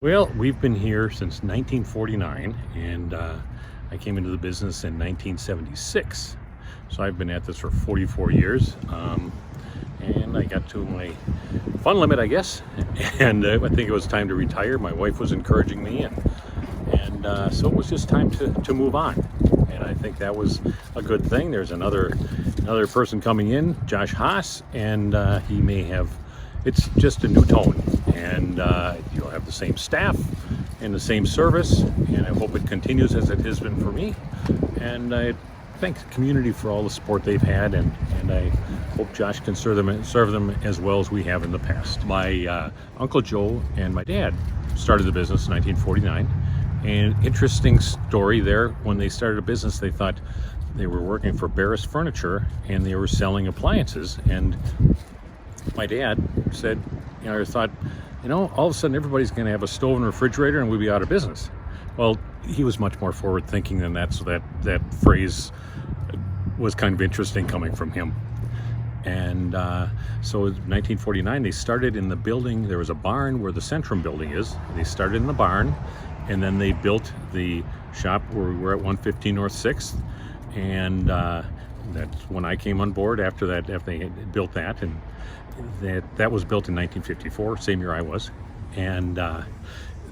Well, we've been here since 1949, and I came into the business in 1976. So I've been at this for 44 years, and I got to my fun limit, I guess, and I think it was time to retire. My wife was encouraging me, and so it was just time to move on. And I think that was a good thing. There's another person coming in, Josh Haas, and he may have, it's just a new tone, and you'll have the same staff and the same service, and I hope it continues as it has been for me. And I thank the community for all the support they've had, and I hope Josh can serve them as well as we have in the past. My Uncle Joe and my dad started the business in 1949, and interesting story there. When they started a business, they thought they were working for Barris Furniture and they were selling appliances, and my dad said, I thought, all of a sudden everybody's going to have a stove and refrigerator and we'll be out of business. Well, he was much more forward thinking than that, so that phrase was kind of interesting coming from him. And so in 1949 they started in the building. There was a barn where the Centrum building is. They started in the barn, and then they built the shop where we're at 115 North 6th, and that's when I came on board after that, after they built that, and that was built in 1954, same year I was. And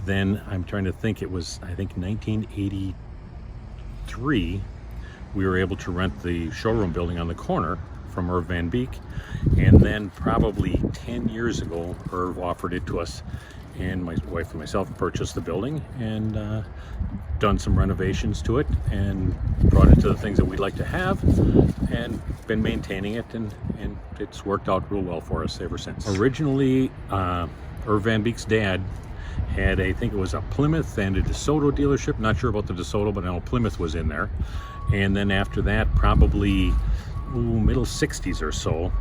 then I'm trying to think, it was, I think, 1983, we were able to rent the showroom building on the corner from Irv Van Beek. And then probably 10 years ago, Irv offered it to us, and my wife and myself purchased the building and done some renovations to it and brought it to the things that we'd like to have, and been maintaining it, and it's worked out real well for us ever since. Originally, Irv Van Beek's dad had, I think it was a Plymouth and a DeSoto dealership. Not sure about the DeSoto, but I know Plymouth was in there. And then after that, probably middle 60s or so,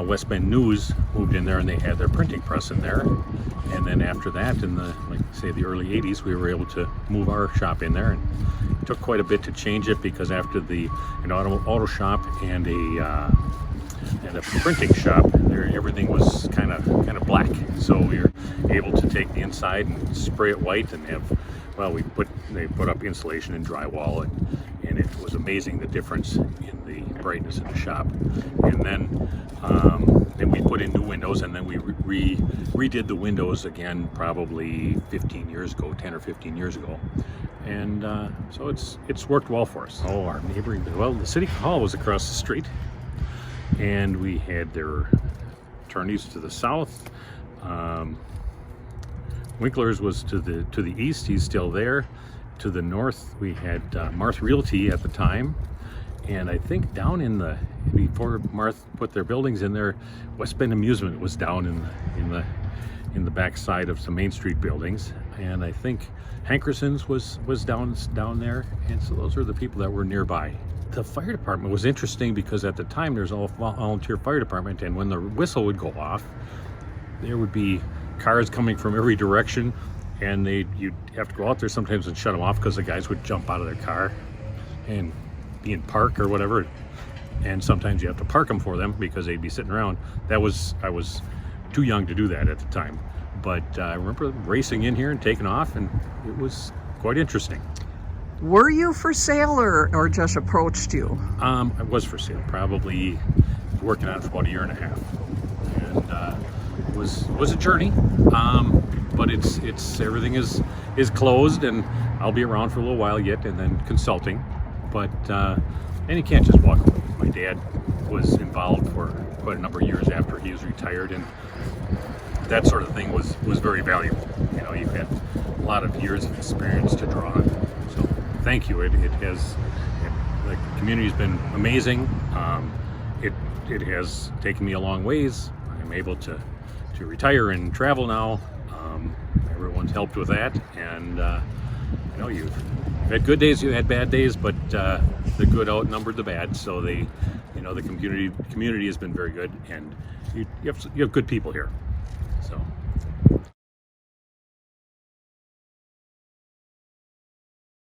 West Bend News moved in there, and they had their printing press in there. And then after that, in the, the early 80s, we were able to move our shop in there, and it took quite a bit to change it, because after an auto shop and a printing shop, everything was kind of black. So we were able to take the inside and spray it white, and they put up insulation and drywall, and it was amazing the difference in the brightness in the shop. And then we put in new windows, and then we redid the windows again probably 10 or 15 years ago. And so it's worked well for us. Oh, our neighboring, the City Hall was across the street, and we had their attorneys to the south. Winkler's was to the east. He's still there. To the north, we had Marth Realty at the time, and I think down before Marth put their buildings in there, West Bend Amusement was down in the back side of some Main Street buildings, and I think Hankerson's was down there. And so those were the people that were nearby. The fire department was interesting, because at the time there's all volunteer fire department, and when the whistle would go off, there would be cars coming from every direction, and you'd have to go out there sometimes and shut them off, because the guys would jump out of their car and be in park or whatever, and sometimes you have to park them for them because they'd be sitting around. I was too young to do that at the time, but I remember racing in here and taking off, and it was quite interesting. Were you for sale, or just approached you? I was for sale, probably working on it for about a year and a half, and it was a journey, but it's everything is closed, and I'll be around for a little while yet, and then consulting. But and you can't just walk away. My dad was involved for quite a number of years after he was retired, and that sort of thing was very valuable. You've had a lot of years of experience to draw on. So thank you. The community's been amazing. It has taken me a long ways. I'm able to retire and travel now. Everyone's helped with that, and you've had good days, you've had bad days, but the good outnumbered the bad. So the community has been very good, and you have good people here.